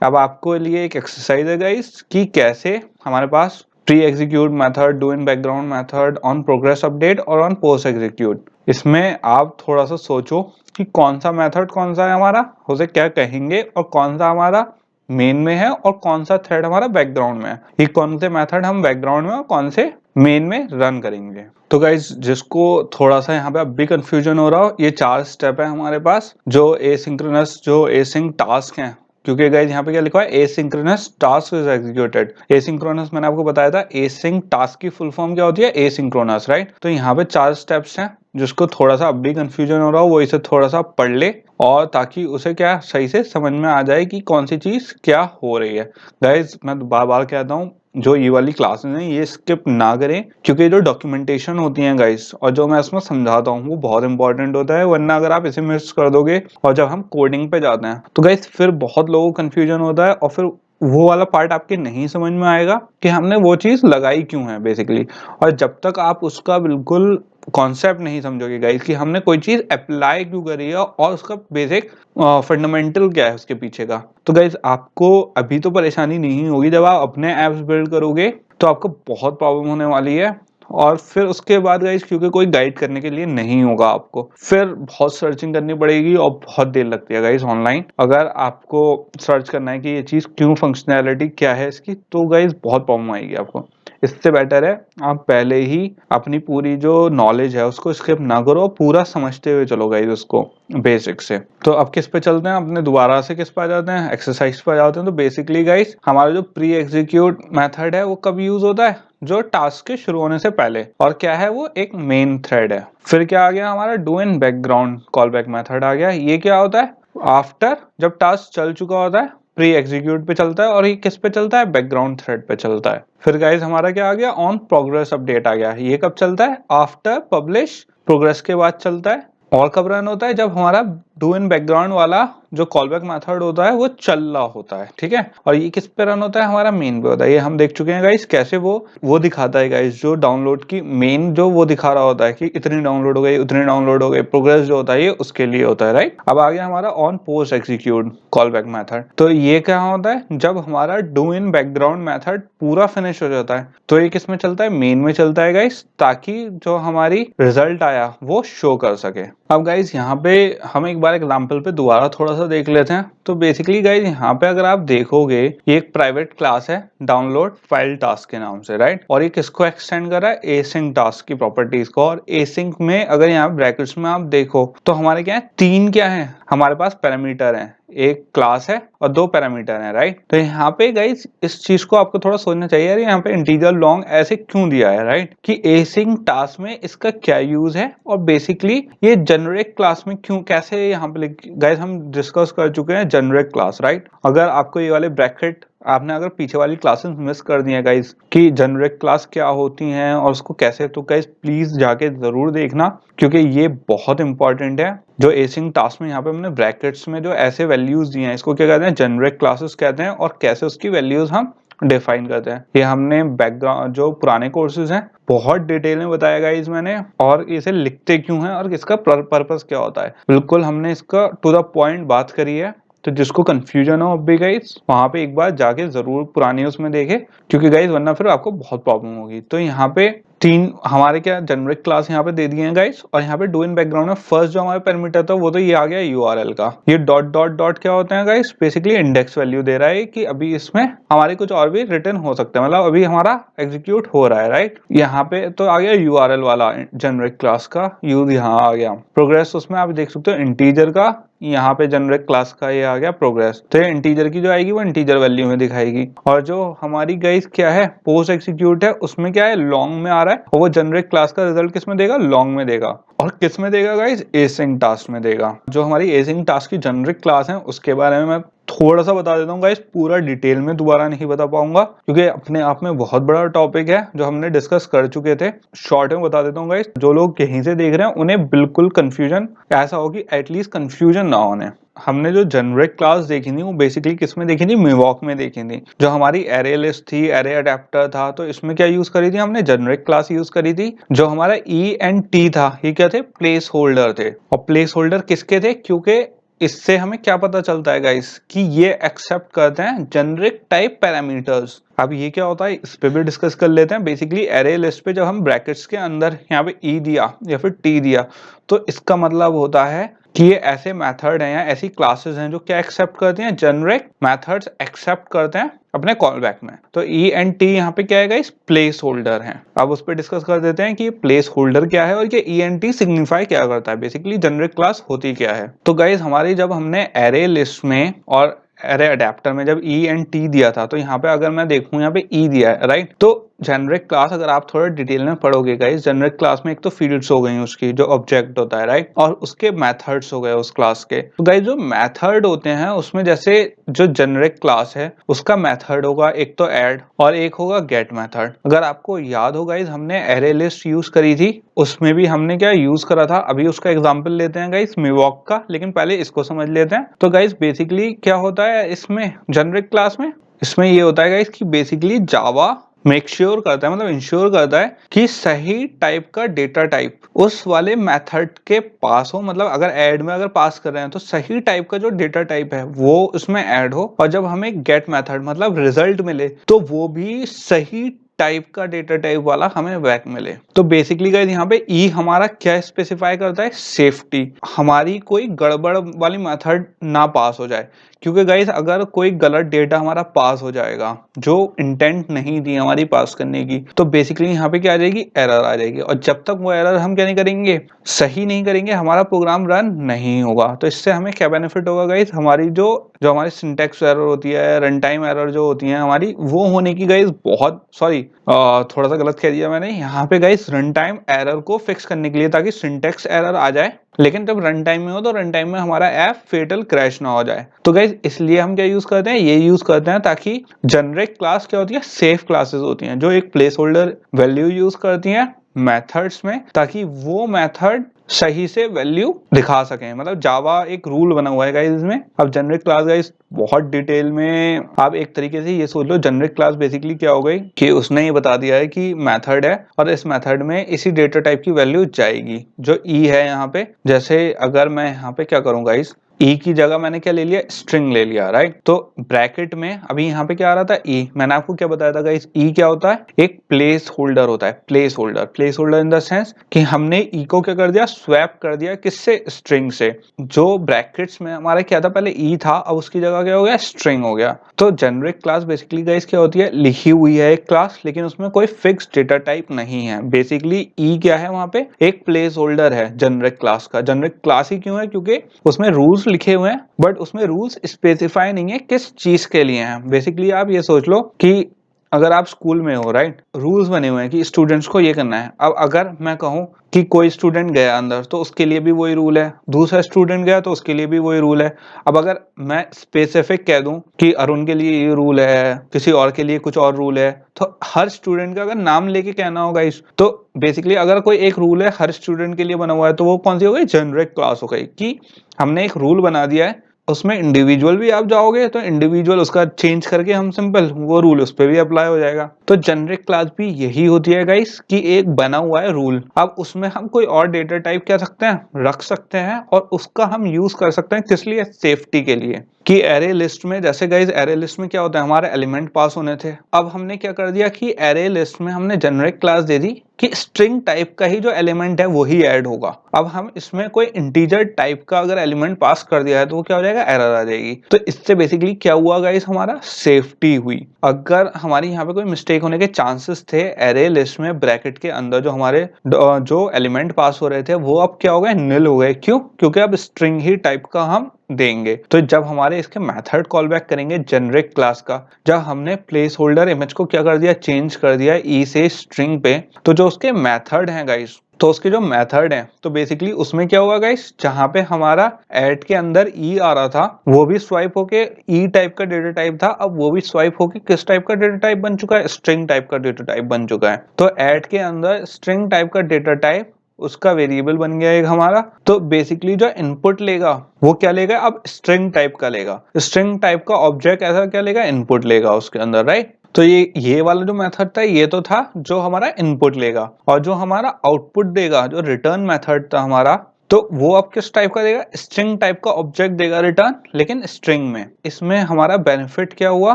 अब आपको लिए एक एक्सरसाइज है गाइस कि कैसे हमारे पास pre execute method, do in background method, on progress update और ऑन पोस्ट एग्जीक्यूट, इसमें आप थोड़ा सा सोचो कि कौन सा मेथड कौन सा है हमारा, उसे क्या कहेंगे, और कौन सा हमारा मेन में है और कौन सा थ्रेड हमारा बैकग्राउंड में है। ये कौन से मेथड हम बैकग्राउंड में और कौन से मेन में रन करेंगे। तो गाइज जिसको थोड़ा सा यहाँ पे अब भी कंफ्यूजन हो रहा हो, ये 4 स्टेप है हमारे पास जो एसिंक्रोनस, जो एसिंक टास्क हैं। क्योंकि गाइज यहाँ पे क्या लिखा है, asynchronous task is executed. Asynchronous मैंने आपको बताया था, एसिंक टास्क की फुल फॉर्म क्या होती है, एसिंक्रोनस, राइट। तो यहाँ पे 4 स्टेप्स हैं। जिसको थोड़ा सा अब भी कंफ्यूजन हो रहा हो वो इसे थोड़ा सा पढ़ ले, और ताकि उसे क्या सही से समझ में आ जाए कि कौन सी चीज क्या हो रही है। गाइज मैं बार बार कहता हूँ, जो ये वाली क्लासेस हैं ये स्किप ना करें, क्योंकि जो डॉक्यूमेंटेशन होती है गाइस और जो मैं इसमें समझाता हूँ वो बहुत इंपॉर्टेंट होता है। वरना अगर आप इसे मिस कर दोगे और जब हम कोडिंग पे जाते हैं तो गाइस फिर बहुत लोगों को कंफ्यूजन होता है, और फिर वो वाला पार्ट आपके नहीं समझ में आएगा कि हमने वो चीज लगाई क्यों है बेसिकली। और जब तक आप उसका बिल्कुल कॉन्सेप्ट नहीं समझोगे गाइस कि हमने कोई चीज अप्लाई क्यों करी है और उसका बेसिक फंडामेंटल क्या है उसके पीछे का, तो गाइस आपको अभी तो परेशानी नहीं होगी। जब आप अपने एप्स बिल्ड करोगे तो आपको बहुत प्रॉब्लम होने वाली है। और फिर उसके बाद गाइस क्योंकि कोई गाइड करने के लिए नहीं होगा, आपको फिर बहुत सर्चिंग करनी पड़ेगी और बहुत देर लगती है गाइस ऑनलाइन। अगर आपको सर्च करना है कि ये चीज क्यों, फंक्शनैलिटी क्या है इसकी, तो गाइस बहुत प्रॉब्लम आएगी आपको। इससे बेटर है आप पहले ही अपनी पूरी जो नॉलेज है उसको स्किप ना करो, पूरा समझते हुए चलो गाइस उसको बेसिक से। तो अब किस पे चलते हैं, अपने दोबारा से किस पे आ जाते हैं, एक्सरसाइज पे आ जाते हैं। तो बेसिकली गाइस हमारा जो प्री एग्जीक्यूट मेथड है वो कब यूज होता है, जो टास्क के शुरू होने से पहले, और क्या है वो एक मेन थ्रेड है। फिर क्या आ गया हमारा do in background callback method आ गया। ये क्या होता है, आफ्टर जब टास्क चल चुका होता है प्री एग्जीक्यूट पे चलता है, और ये किस पे चलता है, बैकग्राउंड थ्रेड पे चलता है। फिर गाइस हमारा क्या आ गया, ऑन प्रोग्रेस अपडेट आ गया। ये कब चलता है, आफ्टर पब्लिश प्रोग्रेस के बाद चलता है। और कब रन होता है, जब हमारा डू इन बैकग्राउंड वाला जो कॉलबैक मेथड होता है वो चल रहा होता है, ठीक है। और ये किस पे रन होता है, हमारा मेन पे होता है। ये हम देख चुके हैं गाइस कैसे वो दिखाता है गाइस, जो डाउनलोड की मेन जो वो दिखा रहा होता है कि इतनी डाउनलोड हो गई, उतनी डाउनलोड हो गई। प्रोग्रेस जो होता है ये उसके लिए होता है, राइट। अब आ गया हमारा on post execute callback method. तो ये क्या होता है, जब हमारा डू इन बैकग्राउंड मेथड पूरा फिनिश हो जाता है तो ये किस में चलता है, मेन में चलता है गाइस, ताकि जो हमारी रिजल्ट आया वो शो कर सके। अब गाइस यहाँ पे हम एक बार एग्जांपल पे दोबारा थोड़ा सा देख लेते हैं। तो बेसिकली गाइस यहाँ पे अगर आप देखोगे ये एक प्राइवेट क्लास है डाउनलोड फाइल टास्क के नाम से, राइट। और ये किसको एक्सटेंड कर रहा है, एसिंक टास्क की प्रॉपर्टीज को। और एसिंक में अगर यहाँ ब्रैकेट्स में आप देखो तो हमारे क्या है, 3 क्या है हमारे पास पैरामीटर है, एक क्लास है और 2 पैरामीटर हैं, राइट। तो यहाँ पे गाइस इस चीज को आपको थोड़ा सोचना चाहिए, यार यहाँ पे इंटीजर लॉन्ग ऐसे क्यों दिया है, राइट, कि एसिंक टास्क में इसका क्या यूज है, और बेसिकली ये जेनरिक क्लास में क्यों, कैसे यहाँ पे गाइस हम डिस्कस कर चुके हैं जेनरिक क्लास, राइट। अगर आपको ये वाले ब्रैकेट आपने अगर पीछे वाली क्लासेस मिस कर दी है गाइस कि जेनरिक क्लास क्या होती हैं और उसको कैसे, तो गाइस प्लीज जाके जरूर देखना, क्योंकि ये बहुत इंपॉर्टेंट है। जो एसिंक टास्क में यहाँ पे हमने ब्रैकेट्स में जो ऐसे वैल्यूज दिए हैं इसको क्या कहते हैं, जेनरिक क्लासेस कहते हैं, और कैसे उसकी वैल्यूज हम डिफाइन करते हैं ये हमने बैकग्राउंड जो पुराने कोर्सेज हैं बहुत डिटेल में बताया गाइस मैंने। और इसे लिखते क्यों है और इसका पर्पस क्या होता है, बिल्कुल हमने इसका टू द पॉइंट बात करी है। तो जिसको कंफ्यूजन हो अब भी गाइस वहां पे एक बार जाके जरूर पुरानी उसमें देखे, क्योंकि गाइस वरना फिर आपको बहुत प्रॉब्लम होगी। तो यहाँ पे 3 हमारे क्या जेनरिक क्लास यहाँ पे दे दिए हैं गाइस। और यहाँ पे डू इन बैकग्राउंड में फर्स्ट जो हमारे पैरामीटर था वो तो ये आ गया यूआरएल का। ये डॉट डॉट डॉट क्या होते हैं गाइस, बेसिकली इंडेक्स वैल्यू दे रहा है कि अभी इसमें हमारे कुछ और भी रिटर्न हो सकते हैं, मतलब अभी हमारा एग्जीक्यूट हो रहा है, राइट। यहाँ पे तो आ गया यूआरएल वाला जेनरिक क्लास का यूज, यहाँ आ गया प्रोग्रेस, उसमें आप देख सकते हो इंटीजर का, यहाँ पे जेनरिक क्लास का ये आ गया प्रोग्रेस। तो ये इंटीजर की जो आएगी वो इंटीजर वैल्यू में दिखाएगी। और जो हमारी गाइस क्या है पोस्ट एग्जीक्यूट है उसमें क्या है लॉन्ग में आ रहा है, और वो जेनरिक क्लास का रिजल्ट किस में देगा, लॉन्ग में देगा। और किस में देगा गाइस, एसिंक टास्क में देगा। जो हमारी एसिंक टास्क की जेनरिक क्लास है उसके बारे में मैं थोड़ा सा बता देता हूँ गाइस, पूरा डिटेल में दोबारा नहीं बता पाऊंगा क्योंकि अपने आप में बहुत बड़ा टॉपिक है जो हमने डिस्कस कर चुके थे। शॉर्ट में बता देता हूँ गाइस, जो लोग यहीं से देख रहे हैं उन्हें बिल्कुल कंफ्यूजन ऐसा हो कि एटलीस्ट कंफ्यूजन ना होने। हमने जो जेनरिक क्लास देखी थी वो बेसिकली किस में देखी थी, मिवॉक में देखी थी। जो हमारी एरे लिस्ट थी, एरे अडेप्टर था, तो इसमें क्या यूज करी थी हमने, जेनरिक क्लास यूज करी थी। जो हमारा ई एंड टी था ये क्या थे, प्लेस होल्डर थे। और प्लेस होल्डर किसके थे, क्योंकि इससे हमें क्या पता चलता है गाइस कि ये एक्सेप्ट करते हैं जेनरिक टाइप पैरामीटर्स। अब ये क्या होता है इस पे भी डिस्कस कर लेते हैं। बेसिकली एरे लिस्ट पे जब हम ब्रैकेट्स के अंदर यहाँ पे ई दिया या फिर टी दिया तो इसका मतलब होता है कि ये ऐसे मेथड हैं या ऐसी क्लासेस हैं जो क्या एक्सेप्ट करती हैं, जेनरिक मेथड्स एक्सेप्ट करते हैं अपने कॉल बैक में। तो ई एंड टी यहाँ पे क्या है गाइस, प्लेस होल्डर है। अब उस पर डिस्कस कर देते हैं कि प्लेस होल्डर क्या है और ये ई एंड टी सिग्निफाई क्या करता है, बेसिकली जेनरिक क्लास होती क्या है। तो गाइस हमारी जब हमने एरे लिस्ट में और एरे अडेप्टर में जब ई एंड टी दिया था तो यहाँ पे अगर मैं देखूं यहाँ पे ई दिया है राइट, तो जेनरिक क्लास अगर आप थोड़ा डिटेल में पढ़ोगे गाइस, जेनरिक क्लास में एक तो फील्ड्स हो गई उसकी जो ऑब्जेक्ट होता है राइट, और उसके मेथड्स हो गए उस क्लास के। तो गाइस जो मेथड होते हैं उसमें जैसे जो जेनरिक क्लास है उसका मेथड होगा एक तो ऐड और एक होगा गेट मेथड। अगर आपको याद हो गाइस हमने एरे लिस्ट यूज करी थी, उसमें भी हमने क्या यूज करा था, अभी उसका एग्जांपल लेते हैं गाइस मिवॉक का, लेकिन पहले इसको समझ लेते हैं। तो गाइस बेसिकली क्या होता है इसमें जेनरिक क्लास में, इसमें ये होता है गाइस कि बेसिकली जावा मेक श्योर करता है, मतलब इंश्योर करता है कि सही टाइप का डेटा टाइप उस वाले मेथड के पास हो। मतलब अगर ऐड में अगर पास कर रहे हैं तो सही टाइप का जो डेटा टाइप है वो उसमें ऐड हो, और जब हमें गेट मेथड मतलब रिजल्ट मिले तो वो भी सही टाइप का डेटा टाइप वाला हमें बैक मिले। तो बेसिकली गाइस यहाँ पे ई हमारा क्या स्पेसिफाई करता है, सेफ्टी, हमारी कोई गड़बड़ वाली मेथड ना पास हो जाए। क्योंकि गाइस अगर कोई गलत डेटा हमारा पास हो जाएगा जो इंटेंट नहीं थी हमारी पास करने की, तो बेसिकली यहाँ पे क्या आ जाएगी, एरर आ जाएगी, और जब तक वो एरर हम क्या नहीं करेंगे, सही नहीं करेंगे, हमारा प्रोग्राम रन नहीं होगा। तो इससे हमें क्या बेनिफिट होगा गाइस, हमारी जो हमारी सिंटेक्स एरर होती है, रन टाइम एरर जो होती है हमारी, वो होने की गाइस बहुत सॉरी थोड़ा सा गलत कह दिया मैंने यहाँ पे गाइस, रन टाइम एरर को फिक्स करने के लिए ताकि सिंटेक्स एरर आ जाए, लेकिन जब रन टाइम में हो तो रन टाइम में हमारा ऐप फेटल क्रैश ना हो जाए। तो गाइस इसलिए हम क्या यूज करते हैं, ये यूज करते हैं ताकि जेनरिक क्लास क्या होती है, सेफ क्लासेस होती हैं जो एक प्लेस होल्डर वैल्यू यूज करती हैं मेथड्स में, ताकि वो मेथड सही से वैल्यू दिखा सकें। मतलब जावा एक रूल बना हुआ है गाइस इसमें। अब जेनरिक क्लास गाइस बहुत डिटेल में आप एक तरीके से ये सोच लो, जेनरिक क्लास बेसिकली क्या हो गई कि उसने ये बता दिया है कि मेथड है और इस मेथड में इसी डेटा टाइप की वैल्यू जाएगी जो ई है यहाँ पे। जैसे अगर मैं यहाँ पे क्या करूँ गाइस, ई की जगह मैंने क्या ले लिया, स्ट्रिंग ले लिया राइट। तो ब्रैकेट में अभी यहाँ पे क्या आ रहा था, ई, मैंने आपको क्या बताया था गाइस, ई क्या होता है, एक प्लेस होल्डर होता है। Place holder, place holder in the sense कि हमने ई को क्या कर दिया, स्वैप कर दिया किससे, स्ट्रिंग से। जो ब्रैकेट्स में हमारा क्या था, पहले ई था, अब उसकी जगह क्या हो गया, स्ट्रिंग हो गया। तो जेनरिक क्लास बेसिकली गाइस क्या होती है, लिखी हुई है एक क्लास, लेकिन उसमें कोई फिक्स डेटा टाइप नहीं है। बेसिकली ई क्या है, वहां पे एक प्लेस होल्डर है जेनरिक क्लास का। जेनरिक क्लास ही क्यों है, क्योंकि उसमें रूल्स लिखे हुए हैं बट उसमें रूल्स स्पेसिफाई नहीं है किस चीज के लिए हैं। बेसिकली आप ये सोच लो कि अगर आप स्कूल में हो राइट, रूल्स बने हुए हैं कि स्टूडेंट्स को ये करना है। अब अगर मैं कहूं कि कोई स्टूडेंट गया अंदर तो उसके लिए भी वही रूल है, दूसरा स्टूडेंट गया तो उसके लिए भी वही रूल है। अब अगर मैं स्पेसिफिक कह दूं कि अरुण के लिए ये रूल है, किसी और के लिए कुछ और रूल है, तो हर स्टूडेंट का अगर नाम लेके कहना होगा इस, तो बेसिकली अगर कोई एक रूल है हर स्टूडेंट के लिए बना हुआ है तो वो कौन सी हो गई, जेनरिक क्लास हो गई। कि हमने एक रूल बना दिया है, उसमें इंडिविजुअल भी आप जाओगे तो इंडिविजुअल उसका चेंज करके हम सिंपल वो रूल उस पर भी अप्लाई हो जाएगा। तो जेनरिक क्लास भी यही होती है गाइस कि एक बना हुआ है रूल, अब उसमें हम कोई और डेटा टाइप क्या सकते हैं, रख सकते हैं, और उसका हम यूज कर सकते हैं किस लिए, सेफ्टी के लिए। कि एरे लिस्ट में जैसे गाइस एरे लिस्ट में क्या होता है, हमारे एलिमेंट पास होने थे, अब हमने क्या कर दिया कि एरे लिस्ट में हमने जेनरिक क्लास दे दी कि स्ट्रिंग टाइप का ही जो एलिमेंट है वही ऐड होगा। अब हम इसमें कोई इंटीजर टाइप का अगर एलिमेंट पास कर दिया है तो वो क्या हो जाएगा, एरर आ जाएगी। तो इससे बेसिकली क्या हुआ गाइस, हमारा सेफ्टी हुई। अगर हमारी यहाँ पे कोई मिस्टेक होने के चांसेस थे एरे लिस्ट में ब्रैकेट के अंदर जो हमारे जो एलिमेंट पास हो रहे थे वो अब क्या हो गए, निल हो गए। क्यों, क्योंकि अब स्ट्रिंग ही टाइप का हम देंगे। तो जब हमारे इसके मेथड कॉल बैक करेंगे जेनरिक क्लास का, जब हमने प्लेस होल्डर इमेज को क्या कर दिया, चेंज कर दिया ई से स्ट्रिंग पे, तो जो उसके मेथड हैं गाइस, तो उसके जो मेथड हैं तो बेसिकली उसमें क्या होगा गाइस, जहां पे हमारा ऐड के अंदर ई आ रहा था वो भी स्वाइप होके ई टाइप का डेटा टाइप था, अब वो भी स्वाइप होके किस टाइप का डेटा टाइप बन चुका है, स्ट्रिंग टाइप का डेटा टाइप बन चुका है। तो ऐड के अंदर स्ट्रिंग टाइप का डेटा टाइप उसका वेरिएबल बन गया एक हमारा। तो बेसिकली जो इनपुट लेगा वो क्या लेगा, अब स्ट्रिंग टाइप का लेगा, स्ट्रिंग टाइप का ऑब्जेक्ट ऐसा क्या लेगा, इनपुट लेगा उसके अंदर राइट। तो ये वाला जो मेथड था ये तो था जो हमारा इनपुट लेगा, और जो हमारा आउटपुट देगा, जो रिटर्न मेथड था हमारा, तो वो अब किस टाइप का देगा, स्ट्रिंग टाइप का ऑब्जेक्ट देगा रिटर्न, लेकिन स्ट्रिंग में। इसमें हमारा बेनिफिट क्या हुआ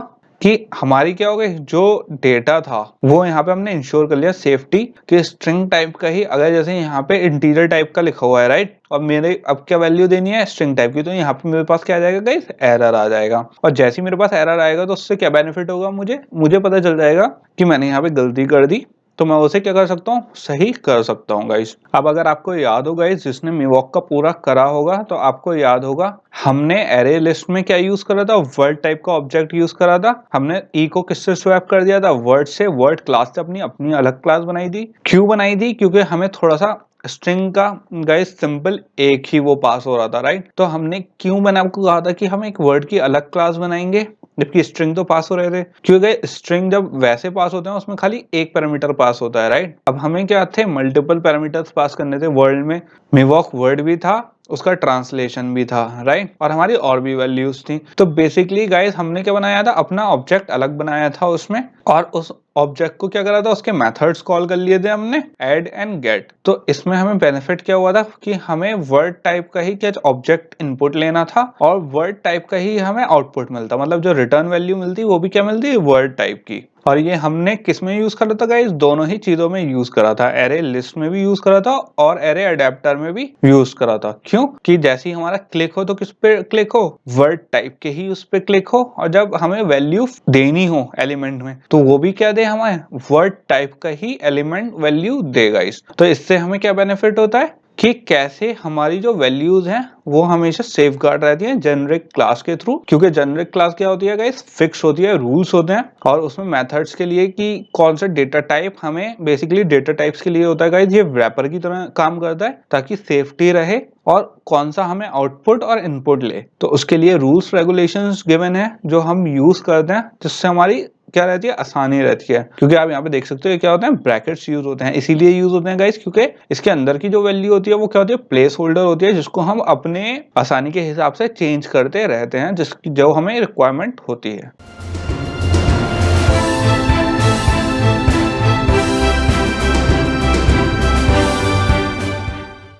कि हमारी क्या हो गई, जो डेटा था वो यहाँ पे हमने इंश्योर कर लिया सेफ्टी कि स्ट्रिंग टाइप का ही, अगर जैसे यहाँ पे इंटीजर टाइप का लिखा हुआ है राइट, और मेरे अब क्या वैल्यू देनी है स्ट्रिंग टाइप की, तो यहाँ पे मेरे पास क्या आ जाएगा गाइस, एरर आ जाएगा। और जैसे ही मेरे पास एरर आएगा तो उससे क्या बेनिफिट होगा, मुझे पता चल जाएगा कि मैंने यहाँ पे गलती कर दी, तो मैं उसे क्या कर सकता हूँ, सही कर सकता हूँ गाइस। अब अगर आपको याद हो गाइस, जिसने मिवॉक का पूरा करा होगा तो आपको याद होगा हमने एरे लिस्ट में क्या यूज करा था, वर्ड टाइप का ऑब्जेक्ट यूज करा था। हमने ई को किससे स्वैप कर दिया था, वर्ड से। वर्ड क्लास से अपनी अलग क्लास बनाई थी। क्यों बनाई थी, क्योंकि हमें थोड़ा सा स्ट्रिंग का गाइस सिंपल एक ही वो पास हो रहा था राइट। तो हमने क्यों मैंने आपको कहा था कि हम एक वर्ड की अलग क्लास बनाएंगे जबकि स्ट्रिंग तो पास हो रहे थे, क्योंकि स्ट्रिंग जब वैसे पास होते हैं उसमें खाली एक पैरामीटर पास होता है राइट। अब हमें क्या थे, मल्टीपल पैरामीटर्स पास करने थे। वर्ल्ड में मिवॉक वर्ड भी था, उसका ट्रांसलेशन भी था राइट, और हमारी और भी वैल्यूज थी। तो बेसिकली गाइस हमने क्या बनाया था, अपना ऑब्जेक्ट अलग बनाया था उसमें, और उस ऑब्जेक्ट को क्या करा था, उसके मेथड्स कॉल कर लिए थे हमने, ऐड एंड गेट। तो इसमें हमें बेनिफिट क्या हुआ था कि हमें वर्ड टाइप का ही क्या ऑब्जेक्ट इनपुट लेना था और वर्ड टाइप का ही हमें आउटपुट मिलता, मतलब जो रिटर्न वैल्यू मिलती वो भी क्या मिलती, वर्ड टाइप की। और ये हमने किस में यूज करा था गाइस, दोनों ही चीजों में यूज करा था। एरे लिस्ट में भी यूज करा था और एरे अडेप्टर में भी यूज करा था। क्यों कि जैसे ही हमारा क्लिक हो तो किस पे क्लिक हो, वर्ड टाइप के ही उस पे क्लिक हो, और जब हमें वैल्यू देनी हो एलिमेंट में तो वो भी क्या दे, हमें वर्ड टाइप का ही एलिमेंट वैल्यू देगा। इस तो इससे हमें क्या बेनिफिट होता है कि कैसे हमारी जो वैल्यूज हैं वो हमेशा सेफ गार्ड रहती हैं जेनरिक क्लास के थ्रू। क्योंकि जेनरिक क्लास क्या होती है गाइस, फिक्स होती है, रूल्स होते हैं, और उसमें मेथड्स के लिए कि कौन सा डेटा टाइप हमें, बेसिकली डेटा टाइप्स के लिए होता है गाइस, ये रैपर की तरह काम करता है ताकि सेफ्टी रहे और कौन सा हमें आउटपुट और इनपुट ले। तो उसके लिए रूल्स रेगुलेशंस गिवन है जो हम यूज करते हैं, जिससे हमारी क्या रहती है, आसानी रहती है। क्योंकि आप यहाँ पे देख सकते हो क्या होते हैं, ब्रैकेट्स यूज होते हैं, इसीलिए यूज होते हैं गाइस क्योंकि इसके अंदर की जो वैल्यू होती है वो क्या होती है, प्लेस होल्डर होती है, जिसको हम अपने आसानी के हिसाब से चेंज करते रहते हैं, जिसकी जो हमें रिक्वायरमेंट होती है।